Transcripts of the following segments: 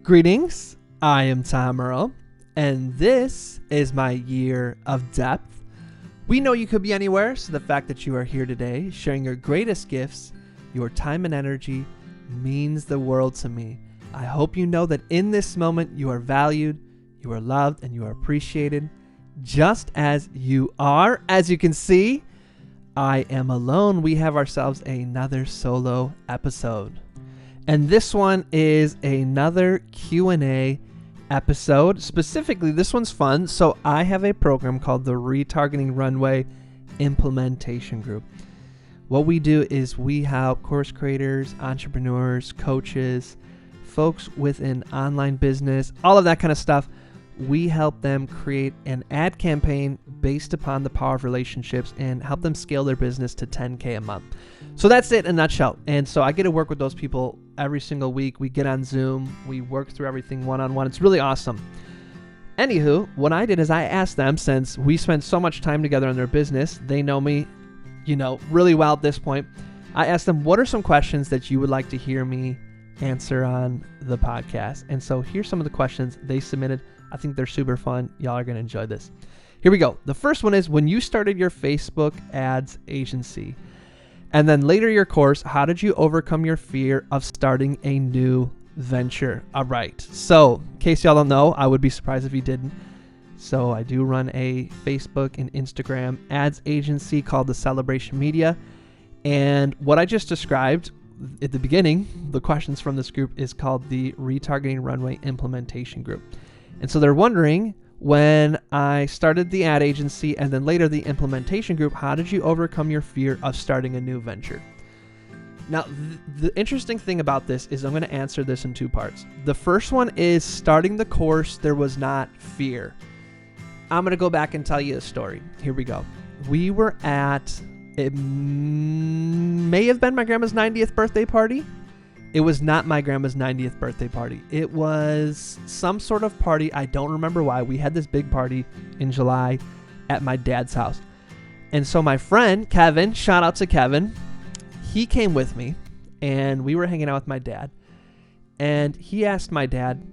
Greetings, I am Tom Earl, and this is my year of depth. We know you could be anywhere, so the fact that you are here today, sharing your greatest gifts, your time and energy, means the world to me. I hope you know that in this moment you are valued, you are loved, and you are appreciated just as you are. As you can see, I am alone. We have ourselves another solo episode. And this one is another Q&A episode. Specifically, this one's fun. So I have a program called the Retargeting Runway Implementation Group. What we do is we help course creators, entrepreneurs, coaches, folks with an online business, all of that kind of stuff. We help them create an ad campaign based upon the power of relationships and help them scale their business to 10K a month. So that's it in a nutshell. And so I get to work with those people every single week. We get on Zoom. We work through everything one-on-one. It's really awesome. Anywho, what I did is I asked them, since we spend so much time together on their business, they know me, really well at this point. I asked them, what are some questions that you would like to hear me answer on the podcast? And so here's some of the questions they submitted. I think they're super fun. Y'all are going to enjoy this. Here we go. The first one is, when you started your Facebook ads agency and then later your course, how did you overcome your fear of starting a new venture? All right. So in case y'all don't know, I would be surprised if you didn't. So I do run a Facebook and Instagram ads agency called The Celebration Media. And what I just described at the beginning, the questions from this group, is called the Retargeting Runway Implementation Group. And so they're wondering, when I started the ad agency and then later the implementation group, how did you overcome your fear of starting a new venture? Now, the interesting thing about this is I'm going to answer this in two parts. The first one is, starting the course, there was not fear. I'm going to go back and tell you a story. Here we go. We were at, it may have been my grandma's 90th birthday party. It was not my grandma's 90th birthday party. It was some sort of party. I don't remember why. We had this big party in July at my dad's house. And so my friend, Kevin, shout out to Kevin, he came with me and we were hanging out with my dad. And he asked my dad,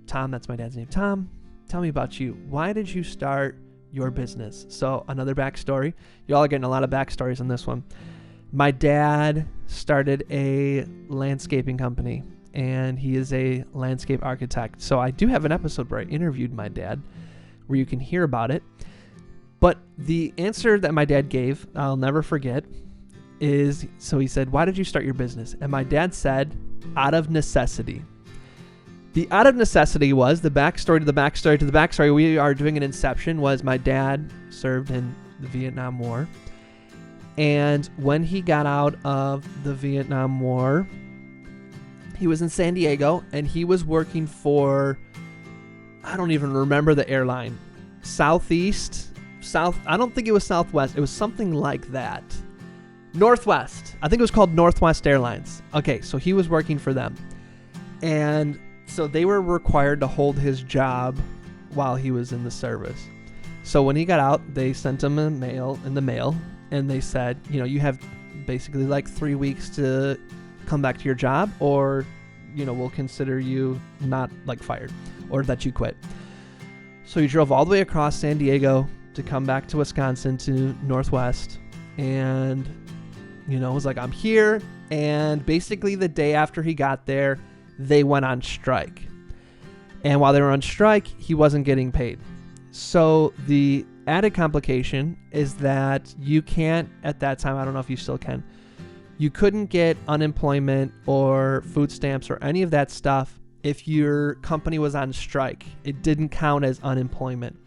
Tom, that's my dad's name. Tom, tell me about you. Why did you start your business? So another backstory. Y'all are getting a lot of backstories on this one. My dad started a landscaping company, and he is a landscape architect. So I do have an episode where I interviewed my dad where you can hear about it. But the answer that my dad gave, I'll never forget, is, so he said, why did you start your business? And my dad said, out of necessity. The out of necessity was the backstory to the backstory to the backstory. We are doing an inception, was my dad served in the Vietnam War. And when he got out of the Vietnam War, he was in San Diego and he was working for, I don't even remember the airline, I don't think it was Southwest. It was something like that. Northwest. I think it was called Northwest Airlines. Okay, so he was working for them. And so they were required to hold his job while he was in the service. So when he got out, they sent him in the mail. And they said, you have basically like 3 weeks to come back to your job, or, we'll consider you not like fired or that you quit. So he drove all the way across San Diego to come back to Wisconsin to Northwest, and, was like, I'm here. And basically the day after he got there, they went on strike. And while they were on strike, he wasn't getting paid. So the added complication is that you can't, at that time, I don't know if you still can, you couldn't get unemployment or food stamps or any of that stuff if your company was on strike. It didn't count as unemployment.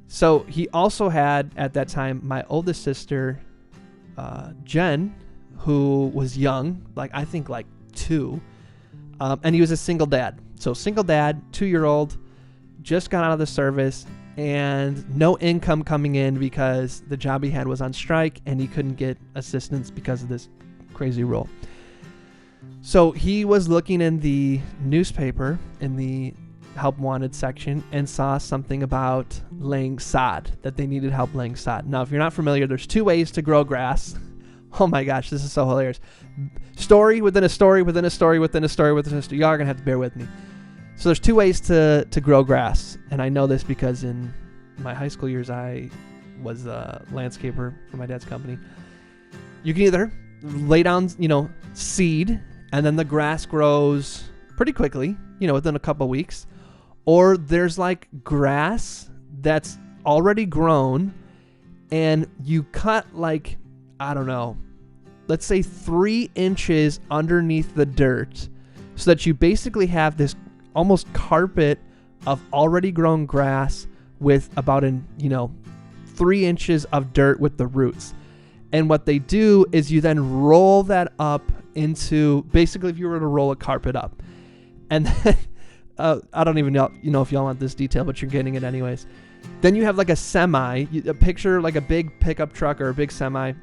So he also had, at that time, my oldest sister, Jen, who was young, I think 2, and he was a single dad. So single dad, 2-year-old, just got out of the service, and no income coming in because the job he had was on strike and he couldn't get assistance because of this crazy rule. So he was looking in the newspaper in the help wanted section and saw something about laying sod, that they needed help laying sod. Now, if you're not familiar, there's 2 ways to grow grass. Oh my gosh, this is so hilarious. Story within a story within a story within a story within a story. Y'all are going to have to bear with me. So there's two ways to grow grass. And I know this because in my high school years, I was a landscaper for my dad's company. You can either lay down, seed, and then the grass grows pretty quickly, within a couple weeks. Or there's like grass that's already grown and you cut like, I don't know, let's say 3 inches underneath the dirt so that you basically have this almost carpet of already grown grass with about 3 inches of dirt with the roots. And what they do is you then roll that up into, basically if you were to roll a carpet up. And then, I don't even know if y'all want this detail, but you're getting it anyways. Then you have like a semi, a picture like a big pickup truck or a big semi,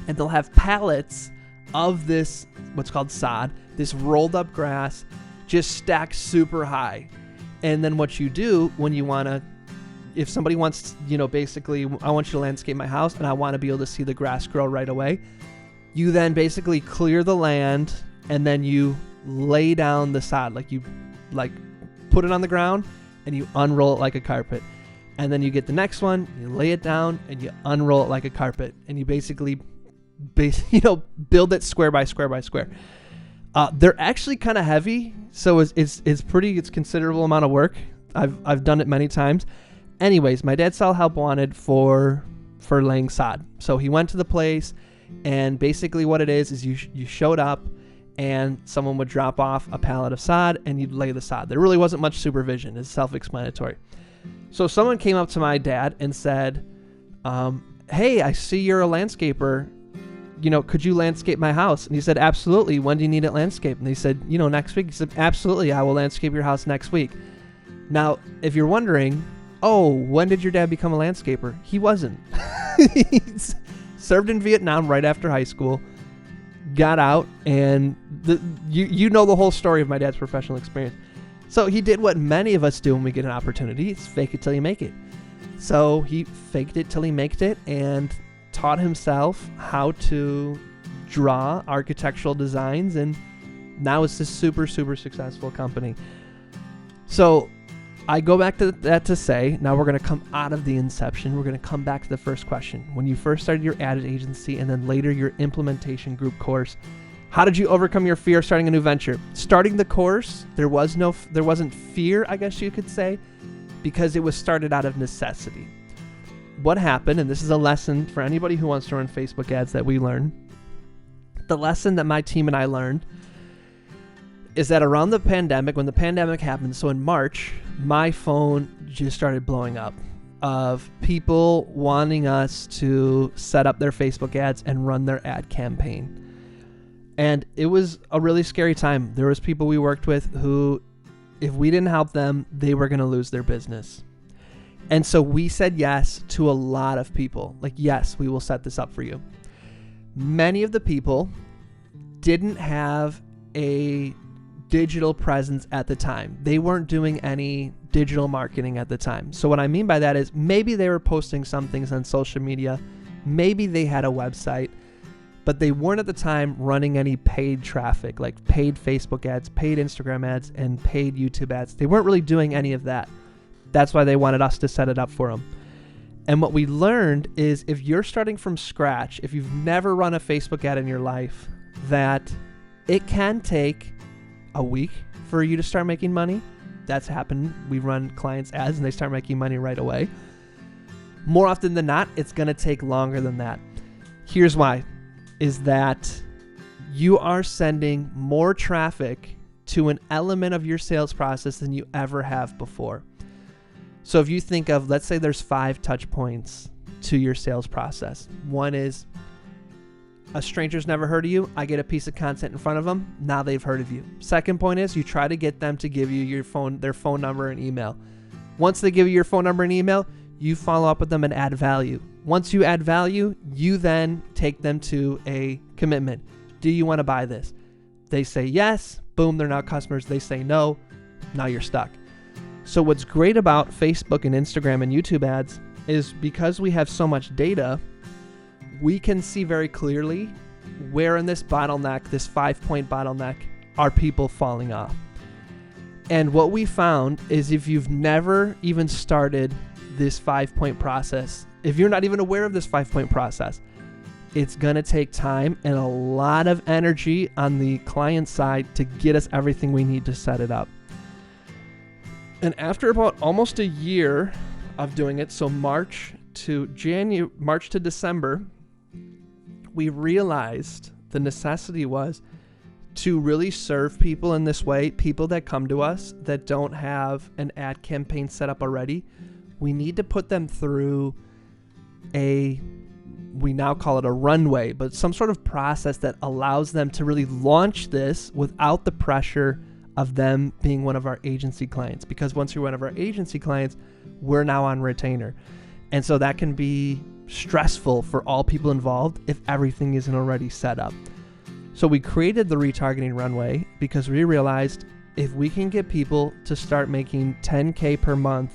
and they'll have pallets of this, what's called sod, this rolled up grass, just stacked super high. And then what you do when you want to, if somebody wants, basically, I want you to landscape my house and I want to be able to see the grass grow right away, you then basically clear the land and then you lay down the sod, like you put it on the ground and you unroll it like a carpet. And then you get the next one, you lay it down and you unroll it like a carpet. And you basically, build it square by square by square. They're actually kind of heavy, so it's considerable amount of work. I've done it many times. Anyways, my dad saw help wanted for laying sod. So he went to the place, and basically what it is you showed up and someone would drop off a pallet of sod and you'd lay the sod. There really wasn't much supervision. It's self-explanatory. So someone came up to my dad and said, hey, I see you're a landscaper. Could you landscape my house? And he said, absolutely. When do you need it landscaped? And they said, next week. He said, absolutely. I will landscape your house next week. Now, if you're wondering, when did your dad become a landscaper? He wasn't. He served in Vietnam right after high school, got out, and you know the whole story of my dad's professional experience. So he did what many of us do when we get an opportunity. It's fake it till you make it. So he faked it till he made it and taught himself how to draw architectural designs, and now it's this super, super successful company. So I go back to that to say, now we're going to come out of the inception. We're going to come back to the first question. When you first started your ad agency and then later your implementation group course, how did you overcome your fear of starting a new venture? Starting the course, there wasn't fear, I guess you could say, because it was started out of necessity. What happened, and this is a lesson for anybody who wants to run Facebook ads that we learn, the lesson that my team and I learned is that around the pandemic, when the pandemic happened, so in March, my phone just started blowing up of people wanting us to set up their Facebook ads and run their ad campaign. And it was a really scary time. There was people we worked with who, if we didn't help them, they were going to lose their business. And so we said yes to a lot of people. Like, yes, we will set this up for you. Many of the people didn't have a digital presence at the time. They weren't doing any digital marketing at the time. So what I mean by that is maybe they were posting some things on social media. Maybe they had a website, but they weren't at the time running any paid traffic, like paid Facebook ads, paid Instagram ads, and paid YouTube ads. They weren't really doing any of that. That's why they wanted us to set it up for them. And what we learned is if you're starting from scratch, if you've never run a Facebook ad in your life, that it can take a week for you to start making money. That's happened. We run clients' ads and they start making money right away. More often than not, it's going to take longer than that. Here's why, is that you are sending more traffic to an element of your sales process than you ever have before. So if you think of, let's say there's 5 touch points to your sales process. One is a stranger's never heard of you. I get a piece of content in front of them. Now they've heard of you. Second point is you try to get them to give you their phone number and email. Once they give you your phone number and email, you follow up with them and add value. Once you add value, you then take them to a commitment. Do you want to buy this? They say yes. Boom, they're now customers. They say no. Now you're stuck. So what's great about Facebook and Instagram and YouTube ads is because we have so much data, we can see very clearly where in this bottleneck, this 5-point bottleneck, are people falling off. And what we found is if you've never even started this 5-point process, if you're not even aware of this 5-point process, it's going to take time and a lot of energy on the client side to get us everything we need to set it up. And after about almost a year of doing it, so March to December, we realized the necessity was to really serve people in this way, people that come to us that don't have an ad campaign set up already. We need to put them through we now call it a runway, but some sort of process that allows them to really launch this without the pressure of them being one of our agency clients. Because once you're one of our agency clients, we're now on retainer. And so that can be stressful for all people involved if everything isn't already set up. So we created the Retargeting Runway because we realized if we can get people to start making $10K per month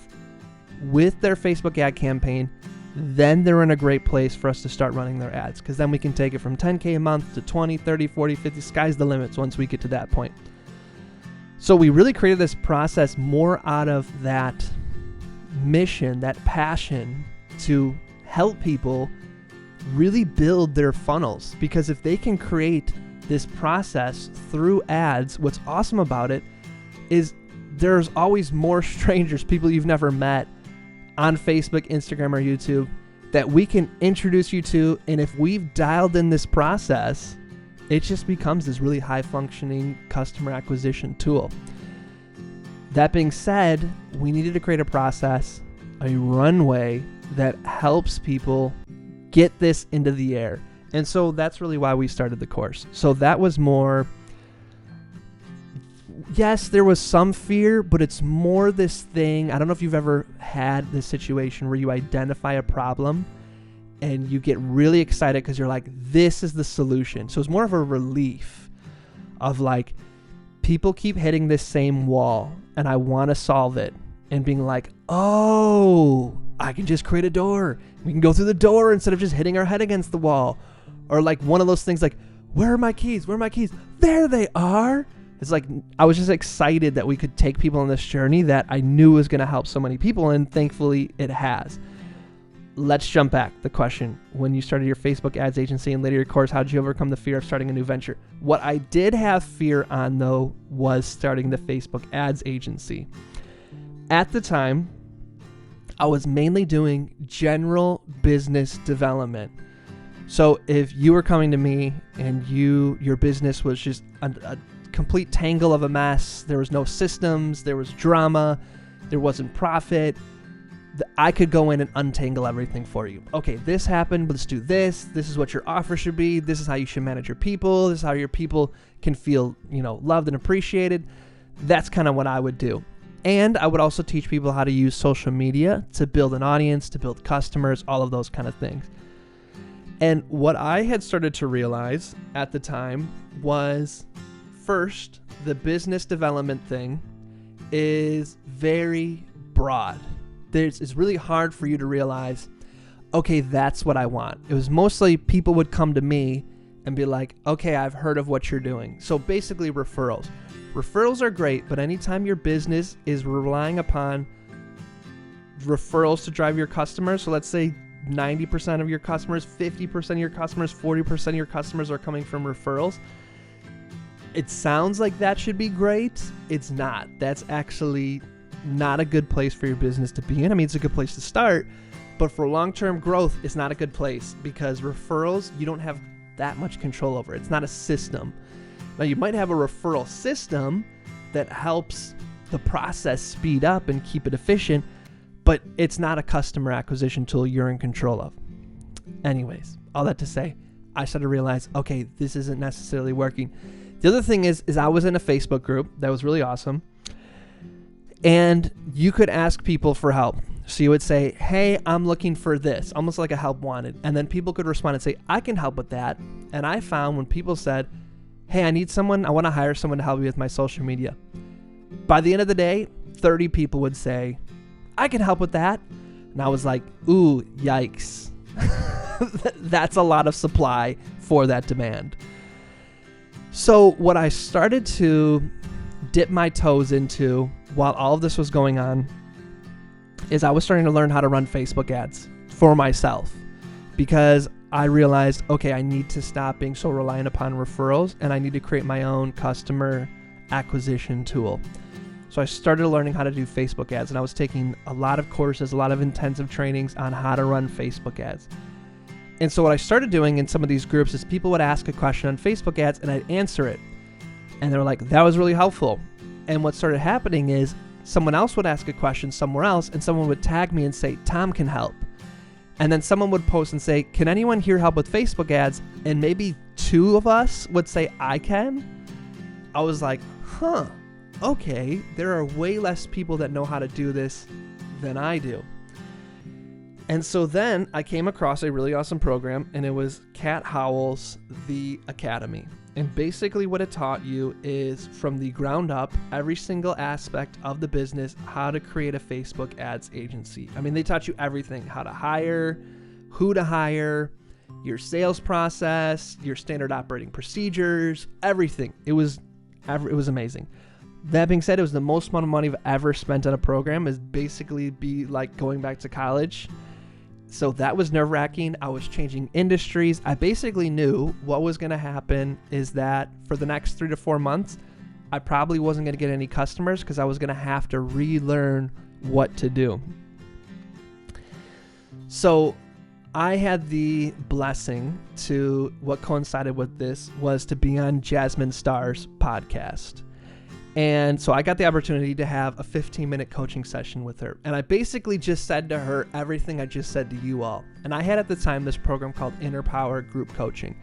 with their Facebook ad campaign, then they're in a great place for us to start running their ads, because then we can take it from 10K a month to 20, 30, 40, 50, sky's the limits once we get to that point. So we really created this process more out of that mission, that passion to help people really build their funnels, because if they can create this process through ads, what's awesome about it is there's always more strangers, people you've never met on Facebook, Instagram, or YouTube that we can introduce you to. And if we've dialed in this process, it just becomes this really high functioning customer acquisition tool. That being said, we needed to create a process, a runway that helps people get this into the air. And so that's really why we started the course. So that was more, yes, there was some fear, but it's more this thing. I don't know if you've ever had this situation where you identify a problem and you get really excited because you're like, this is the solution. So it's more of a relief of like, people keep hitting this same wall and I want to solve it, and being like, oh, I can just create a door. We can go through the door instead of just hitting our head against the wall. Or like one of those things like, where are my keys? Where are my keys? There they are. It's like, I was just excited that we could take people on this journey that I knew was going to help so many people, and thankfully it has. Let's jump back. The question, when you started your Facebook ads agency and later your course, how did you overcome the fear of starting a new venture? What I did have fear on though was starting the Facebook ads agency. At the time, I was mainly doing general business development. So if you were coming to me and your business was just a complete tangle of a mess, there was no systems, there was drama, there wasn't profit, I could go in and untangle everything for you. Okay, this happened, but let's do this. This is what your offer should be. This is how you should manage your people. This is how your people can feel, loved and appreciated. That's kind of what I would do. And I would also teach people how to use social media to build an audience, to build customers, all of those kind of things. And what I had started to realize at the time was, first, the business development thing is very broad. It's really hard for you to realize, okay, that's what I want. It was mostly people would come to me and be like, okay, I've heard of what you're doing. So basically referrals. Referrals are great, but anytime your business is relying upon referrals to drive your customers, so let's say 90% of your customers, 50% of your customers, 40% of your customers are coming from referrals. It sounds like that should be great. It's not. That's actually not a good place for your business to be in. I mean, it's a good place to start, but for long-term growth, it's not a good place because referrals, you don't have that much control over. It's not a system. Now, you might have a referral system that helps the process speed up and keep it efficient, but it's not a customer acquisition tool you're in control of. Anyways, all that to say, I started to realize, okay, this isn't necessarily working. The other thing is I was in a Facebook group that was really awesome, and you could ask people for help. So you would say, hey, I'm looking for this, almost like a help wanted. And then people could respond and say, I can help with that. And I found when people said, hey, I want to hire someone to help me with my social media. By the end of the day, 30 people would say, I can help with that. And I was like, ooh, yikes. That's a lot of supply for that demand. So what I started to dip my toes into while all of this was going on is I was starting to learn how to run Facebook ads for myself, because I realized, okay, I need to stop being so reliant upon referrals, and I need to create my own customer acquisition tool. So I started learning how to do Facebook ads, and I was taking a lot of courses, a lot of intensive trainings on how to run Facebook ads. And so what I started doing in some of these groups is people would ask a question on Facebook ads and I'd answer it. And they were like, that was really helpful. And what started happening is someone else would ask a question somewhere else, and someone would tag me and say, Tom can help. And then someone would post and say, can anyone here help with Facebook ads? And maybe 2 of us would say, I can. I was like, okay, there are way less people that know how to do this than I do. And so then I came across a really awesome program, and it was Cat Howell's The Academy. And basically what it taught you is from the ground up, every single aspect of the business, how to create a Facebook ads agency. I mean, they taught you everything: how to hire, who to hire, your sales process, your standard operating procedures, everything. It was amazing. That being said, it was the most amount of money I've ever spent on a program. Is basically be like going back to college. So that was nerve-wracking. I was changing industries. I basically knew what was going to happen is that for the next 3 to 4 months, I probably wasn't going to get any customers because I was going to have to relearn what to do. So I had the blessing to, what coincided with this was to be on Jasmine Starr's podcast. And so I got the opportunity to have a 15-minute coaching session with her. And I basically just said to her everything I just said to you all. And I had at the time this program called Inner Power Group Coaching.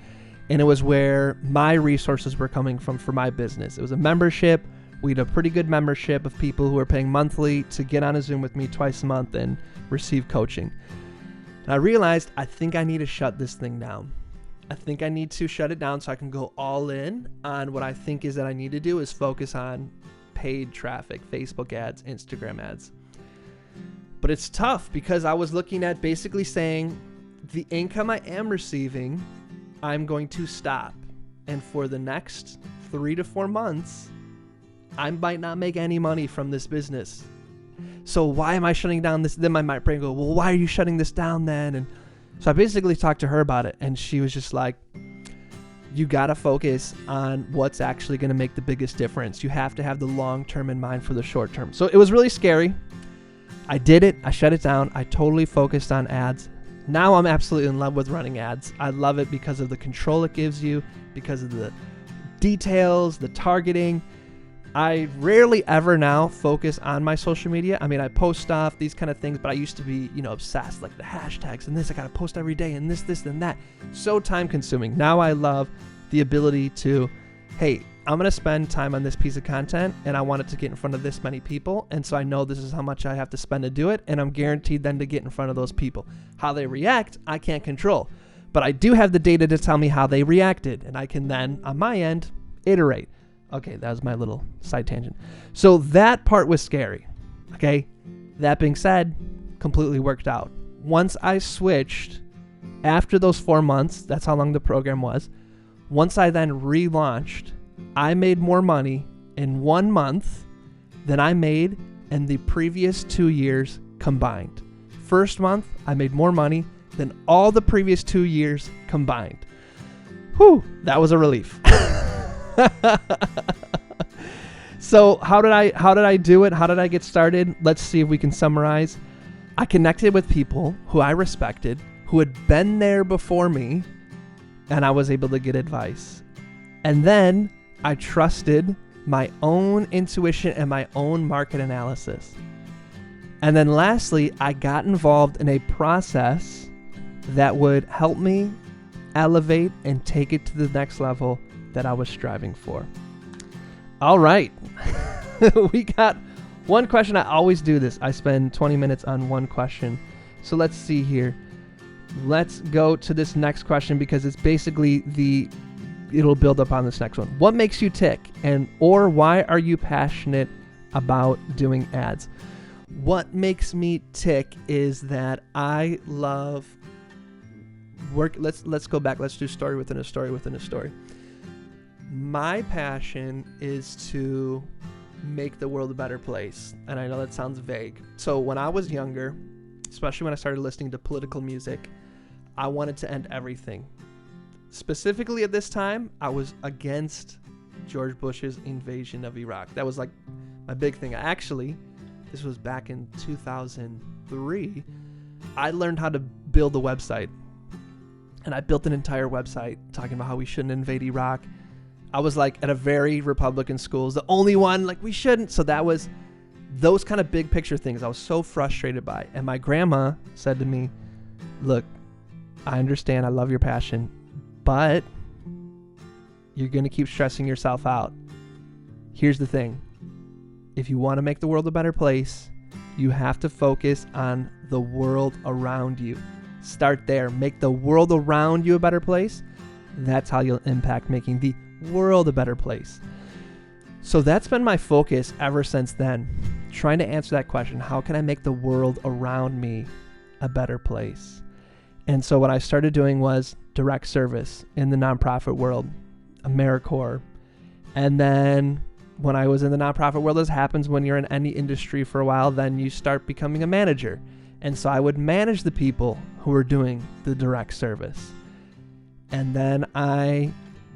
And it was where my resources were coming from for my business. It was a membership. We had a pretty good membership of people who were paying monthly to get on a Zoom with me twice a month and receive coaching. And I realized I think I need to shut this thing down. I think I need to shut it down so I can go all in on what I think is that I need to do is focus on paid traffic, Facebook ads, Instagram ads. But it's tough because I was looking at basically saying the income I am receiving, I'm going to stop. And for the next 3 to 4 months, I might not make any money from this business. So why am I shutting down this? Then my brain go, well, why are you shutting this down then? And so I basically talked to her about it, and she was just like, you got to focus on what's actually going to make the biggest difference. You have to have the long term in mind for the short term. So it was really scary. I did it. I shut it down. I totally focused on ads. Now I'm absolutely in love with running ads. I love it because of the control it gives you, because of the details, the targeting. I rarely ever now focus on my social media. I mean, I post stuff, these kind of things, but I used to be, obsessed, like the hashtags and this, I got to post every day and this, and that. So time consuming. Now I love the ability to, hey, I'm going to spend time on this piece of content and I want it to get in front of this many people. And so I know this is how much I have to spend to do it. And I'm guaranteed then to get in front of those people. How they react, I can't control, but I do have the data to tell me how they reacted. And I can then, on my end, iterate. Okay, that was my little side tangent. So that part was scary. Okay, that being said, completely worked out. Once I switched, after those 4 months, that's how long the program was. Once I then relaunched, I made more money in 1 month than I made in the previous 2 years combined. First month, I made more money than all the previous 2 years combined. Whew, that was a relief. So how did I do it? How did I get started? Let's see if we can summarize. I connected with people who I respected, who had been there before me, and I was able to get advice. And then I trusted my own intuition and my own market analysis. And then lastly, I got involved in a process that would help me elevate and take it to the next level that I was striving for. All right. We got one question. I always do this. I spend 20 minutes on one question. So let's see here. Let's go to this next question because it's basically it'll build up on this next one. What makes you tick? Or why are you passionate about doing ads? What makes me tick is that I love let's go back. Let's do story within a story within a story. My passion is to make the world a better place. And I know that sounds vague. So when I was younger, especially when I started listening to political music, I wanted to end everything. Specifically at this time, I was against George Bush's invasion of Iraq. That was like my big thing. This was back in 2003. I learned how to build a website. And I built an entire website talking about how we shouldn't invade Iraq. I was like at a very Republican school. It was the only one like we shouldn't. So that was those kind of big picture things I was so frustrated by. And my grandma said to me, look, I understand. I love your passion, but you're going to keep stressing yourself out. Here's the thing. If you want to make the world a better place, you have to focus on the world around you. Start there. Make the world around you a better place. That's how you'll impact making the world a better place. So that's been my focus ever since then, trying to answer that question. How can I make the world around me a better place? And so what I started doing was direct service in the nonprofit world, AmeriCorps. And then when I was in the nonprofit world, as happens when you're in any industry for a while, then you start becoming a manager. And so I would manage the people who were doing the direct service. And then I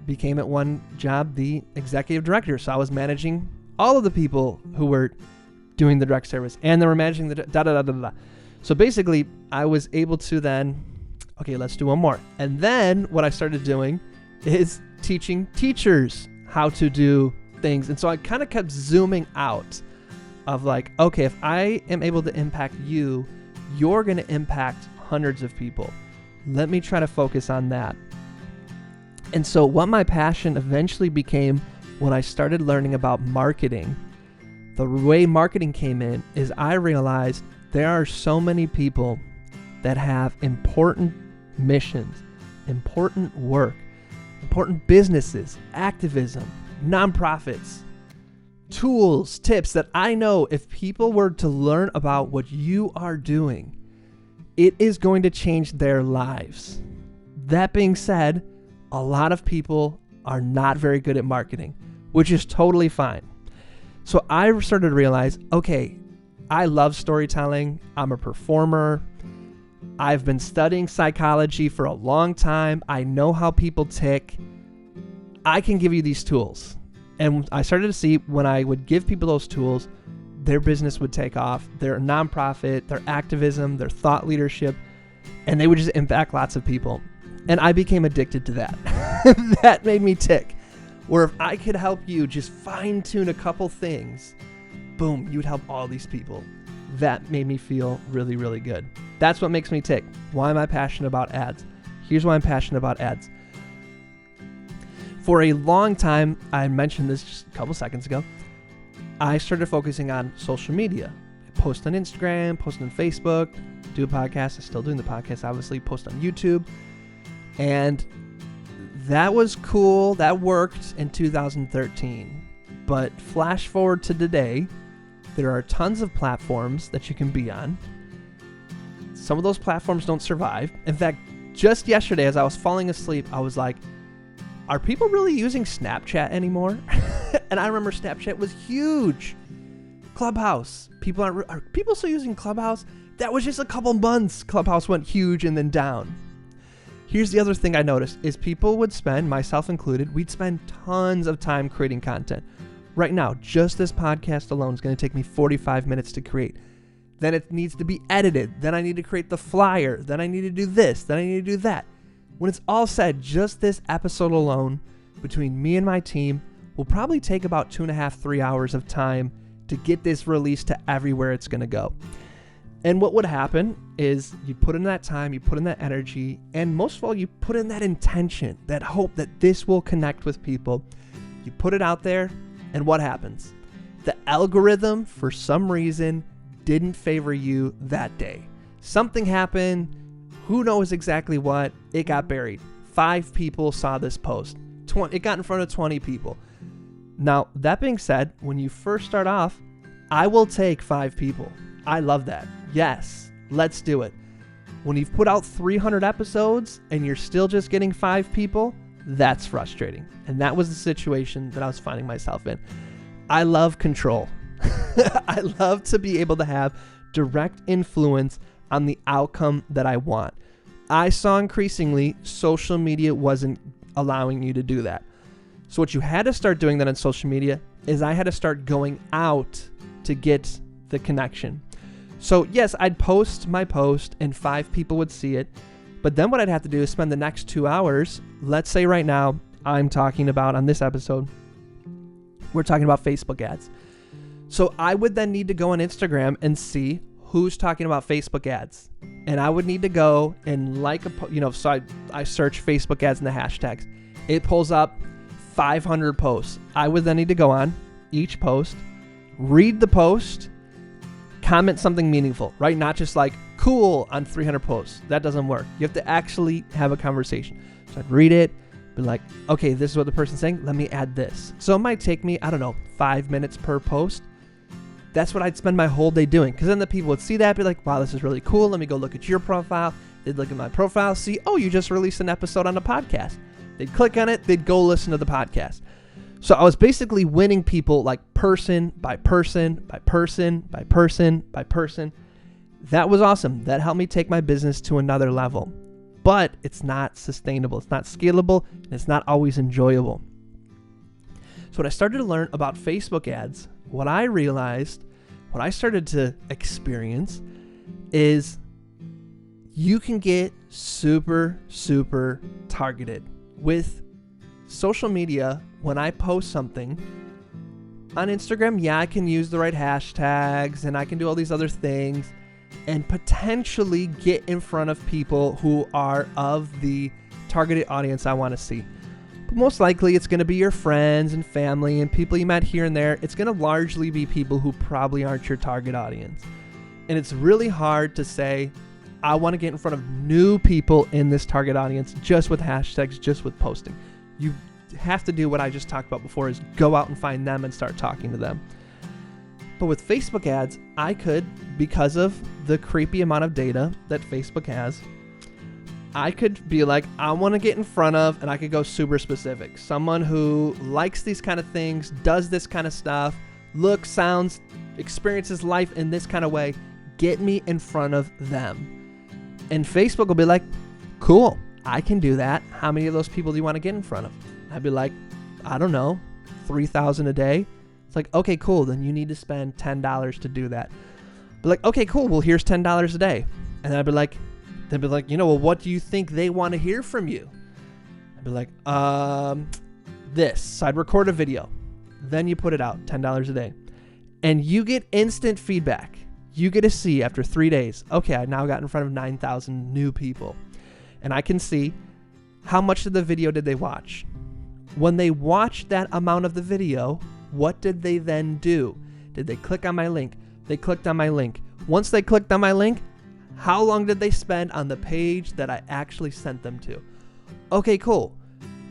became at one job the executive director. So I was managing all of the people who were doing the direct service, and they were managing the da-da-da-da-da. So basically I was able to then, okay, let's do one more. And then what I started doing is teaching teachers how to do things. And so I kind of kept zooming out of like, okay, if I am able to impact you, you're going to impact hundreds of people. Let me try to focus on that. And so what my passion eventually became when I started learning about marketing, the way marketing came in is I realized there are so many people that have important missions, important work, important businesses, activism, nonprofits, tools, tips that I know if people were to learn about what you are doing, it is going to change their lives. That being said, a lot of people are not very good at marketing, which is totally fine. So I started to realize, okay, I love storytelling. I'm a performer. I've been studying psychology for a long time. I know how people tick. I can give you these tools. And I started to see when I would give people those tools, their business would take off, their nonprofit, their activism, their thought leadership, and they would just impact lots of people. And I became addicted to that. That made me tick. Where if I could help you just fine tune a couple things, boom, you'd help all these people. That made me feel really, really good. That's what makes me tick. Why am I passionate about ads? Here's why I'm passionate about ads. For a long time, I mentioned this just a couple seconds ago, I started focusing on social media. I post on Instagram, post on Facebook, do a podcast. I'm still doing the podcast, obviously, post on YouTube. And that was cool. That worked in 2013. But flash forward to today, there are tons of platforms that you can be on. Some of those platforms don't survive. In fact, just yesterday as I was falling asleep, I was like, are people really using Snapchat anymore? And I remember Snapchat was huge. Clubhouse. Are people still using Clubhouse? That was just a couple months. Clubhouse went huge and then down. Here's the other thing I noticed is people would spend, myself included, we'd spend tons of time creating content. Right now, just this podcast alone is going to take me 45 minutes to create. Then it needs to be edited. Then I need to create the flyer. Then I need to do this. Then I need to do that. When it's all said, just this episode alone, between me and my team, will probably take about 2.5, 3 hours of time to get this released to everywhere it's going to go. And what would happen is you put in that time, you put in that energy, and most of all, you put in that intention, that hope that this will connect with people. You put it out there, and what happens? The algorithm, for some reason, didn't favor you that day. Something happened. Who knows exactly what? It got buried. 5 people saw this post. It got in front of 20 people. Now, that being said, when you first start off, I will take 5 people. I love that. Yes, let's do it. When you've put out 300 episodes and you're still just getting 5 people, that's frustrating. And that was the situation that I was finding myself in. I love control. I love to be able to have direct influence on the outcome that I want. I saw increasingly social media wasn't allowing you to do that. So what you had to start doing then on social media is I had to start going out to get the connection. So yes, I'd post my post and 5 people would see it. But then what I'd have to do is spend the next 2 hours. Let's say right now I'm talking about, on this episode, we're talking about Facebook ads. So I would then need to go on Instagram and see who's talking about Facebook ads. And I would need to go and so I search Facebook ads in the hashtags. It pulls up 500 posts. I would then need to go on each post, read the post, comment something meaningful, right? Not just like cool on 300 posts. That doesn't work. You have to actually have a conversation. So I'd read it, be like, okay, this is what the person's saying. Let me add this. So it might take me, 5 minutes per post. That's what I'd spend my whole day doing. Because then the people would see that, be like, wow, this is really cool. Let me go look at your profile. They'd look at my profile, see, oh, you just released an episode on a podcast. They'd click on it. They'd go listen to the podcast. So I was basically winning people like person by person by person by person by person. That was awesome. That helped me take my business to another level. But it's not sustainable. It's not scalable. And it's not always enjoyable. So when I started to learn about Facebook ads, what I realized, what I started to experience is you can get super, super targeted with social media. When I post something on Instagram, yeah, I can use the right hashtags and I can do all these other things and potentially get in front of people who are of the targeted audience I want to see. But most likely it's going to be your friends and family and people you met here and there. It's going to largely be people who probably aren't your target audience. And it's really hard to say, I want to get in front of new people in this target audience just with hashtags, just with posting. You have to do what I just talked about before, is go out and find them and start talking to them. But with Facebook ads, I could, because of the creepy amount of data that Facebook has, I could be like, I want to get in front of, and I could go super specific. Someone who likes these kind of things, does this kind of stuff, looks, sounds, experiences life in this kind of way. Get me in front of them. And Facebook will be like, cool, I can do that. How many of those people do you want to get in front of? I'd be like, I don't know, 3,000 a day. It's like, okay, cool. Then you need to spend $10 to do that. But like, okay, cool. Well, here's $10 a day. And I'd be like, well, what do you think they want to hear from you? I'd be like, this. So I'd record a video. Then you put it out, $10 a day. And you get instant feedback. You get to see after 3 days, okay, I now got in front of 9,000 new people. And I can see how much of the video did they watch. When they watched that amount of the video, what did they then do? Did they click on my link? They clicked on my link. Once they clicked on my link, how long did they spend on the page that I actually sent them to? Okay, cool.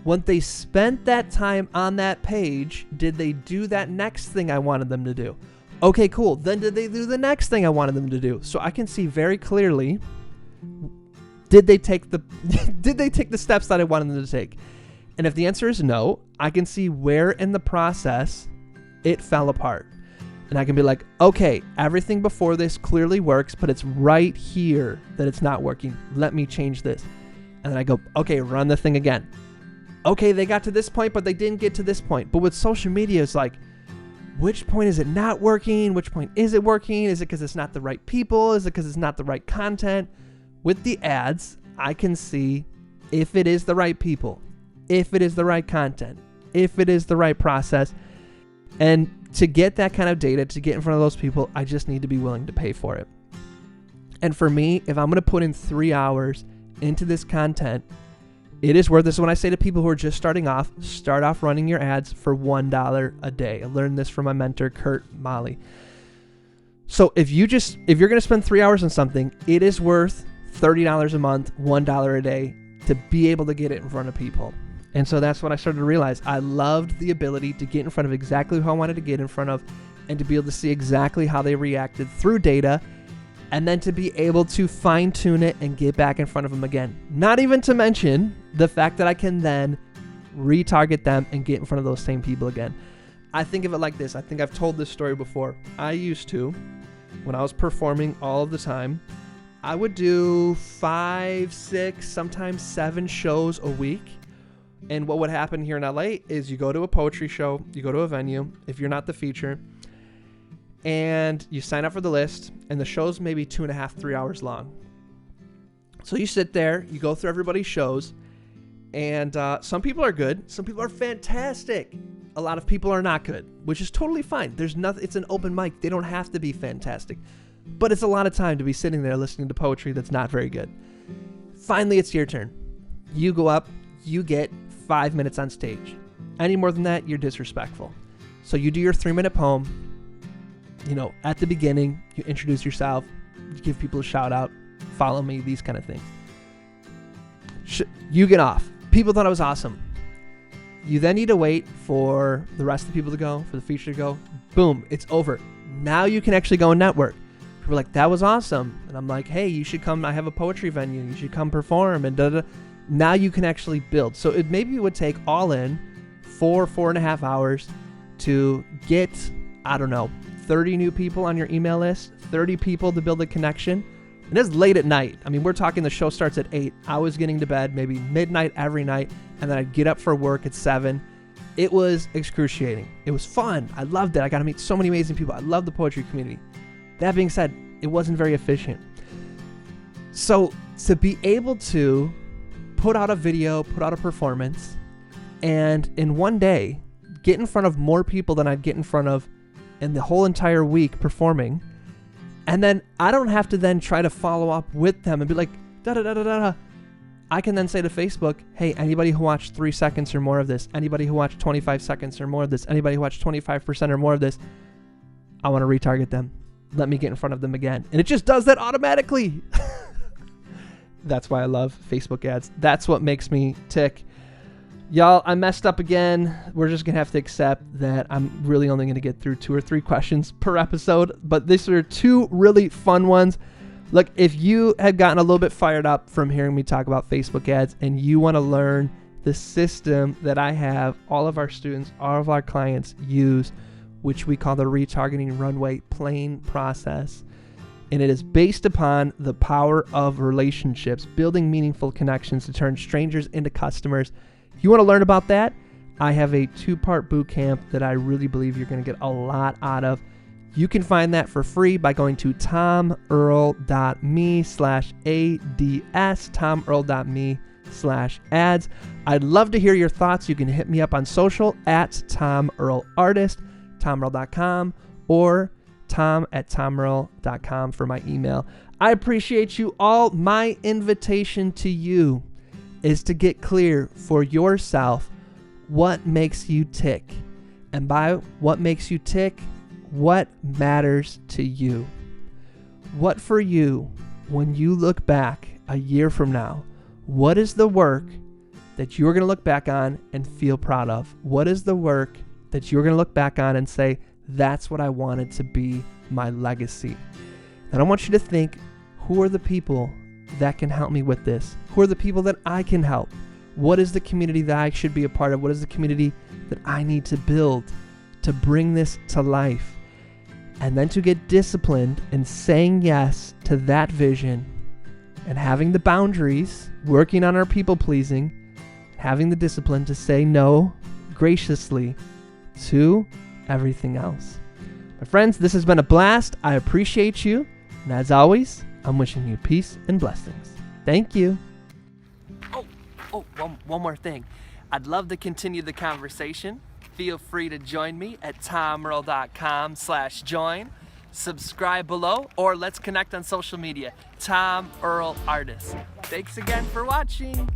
When they spent that time on that page, did they do that next thing I wanted them to do? Okay, cool. Then did they do the next thing I wanted them to do? So I can see very clearly, did they take the steps that I wanted them to take? And if the answer is no, I can see where in the process it fell apart. And I can be like, okay, everything before this clearly works, but it's right here that it's not working. Let me change this. And then I go, okay, run the thing again. Okay, they got to this point, but they didn't get to this point. But with social media, it's like, which point is it not working? Which point is it working? Is it because it's not the right people? Is it because it's not the right content? With the ads, I can see if it is the right people, if it is the right content, if it is the right process. And to get that kind of data, to get in front of those people, I just need to be willing to pay for it. And for me, if I'm going to put in 3 hours into this content, it is worth this. When I say to people who are just starting off, start off running your ads for $1 a day. I learned this from my mentor, Kurt Molly. So if you're going to spend 3 hours on something, it is worth $30 a month, $1 a day to be able to get it in front of people. And so that's what I started to realize. I loved the ability to get in front of exactly who I wanted to get in front of and to be able to see exactly how they reacted through data and then to be able to fine tune it and get back in front of them again. Not even to mention the fact that I can then retarget them and get in front of those same people again. I think of it like this. I think I've told this story before. I used to, when I was performing all of the time, I would do 5, 6, sometimes 7 shows a week. And what would happen here in LA is you go to a poetry show, you go to a venue, if you're not the feature, and you sign up for the list, and the show's maybe 2.5, 3 hours long. So you sit there, you go through everybody's shows, and some people are good, some people are fantastic. A lot of people are not good, which is totally fine. There's nothing. It's an open mic. They don't have to be fantastic. But it's a lot of time to be sitting there listening to poetry that's not very good. Finally, it's your turn. You go up, you get 5 minutes on stage. Any more than that, you're disrespectful. So you do your 3-minute poem. You know, at the beginning, you introduce yourself, you give people a shout out, follow me, these kind of things. You get off. People thought it was awesome. You then need to wait for the rest of the people to go, for the feature to go. Boom, it's over. Now you can actually go and network. People are like, that was awesome. And I'm like, hey, you should come. I have a poetry venue. You should come perform. And da-da. Now you can actually build. So it maybe would take all in 4.5 hours to get, I don't know, 30 new people on your email list, 30 people to build a connection. And it's late at night. I mean, we're talking the show starts at 8. I was getting to bed maybe midnight every night, and then I'd get up for work at 7. It was excruciating. It was fun. I loved it. I got to meet so many amazing people. I love the poetry community. That being said, it wasn't very efficient. So to be able to put out a video, put out a performance, and in one day get in front of more people than I'd get in front of in the whole entire week performing, and then I don't have to then try to follow up with them and be like, da-da-da-da-da. I can then say to Facebook, hey, anybody who watched 3 seconds or more of this, anybody who watched 25 seconds or more of this, anybody who watched 25% or more of this, I want to retarget them. Let me get in front of them again. And it just does that automatically. That's why I love Facebook ads. That's what makes me tick. Y'all, I messed up again. We're just going to have to accept that I'm really only going to get through 2 or 3 questions per episode. But these are 2 really fun ones. Look, if you had gotten a little bit fired up from hearing me talk about Facebook ads and you want to learn the system that I have all of our students, all of our clients use, which we call the Retargeting Runway plain process, and it is based upon the power of relationships, building meaningful connections to turn strangers into customers. If you want to learn about that, I have a 2-part boot camp that I really believe you're going to get a lot out of. You can find that for free by going to tomearl.me/ads, tomearl.me/ads. I'd love to hear your thoughts. You can hit me up on social at tomearlartist, tomearl.com, or tom@tomearl.com for my email. I appreciate you all. My invitation to you is to get clear for yourself what makes you tick. And by what makes you tick, what matters to you. What for you, when you look back a year from now, what is the work that you're going to look back on and feel proud of? What is the work that you're going to look back on and say, that's what I wanted to be my legacy? And I want you to think, who are the people that can help me with this? Who are the people that I can help? What is the community that I should be a part of? What is the community that I need to build to bring this to life? And then to get disciplined in saying yes to that vision and having the boundaries, working on our people pleasing, having the discipline to say no graciously to everything else. My friends, this has been a blast. I appreciate you. And as always, I'm wishing you peace and blessings. Thank you. One more thing. I'd love to continue the conversation. Feel free to join me at tomearl.com/join. Subscribe below, or let's connect on social media. Tom Earl Artist. Thanks again for watching.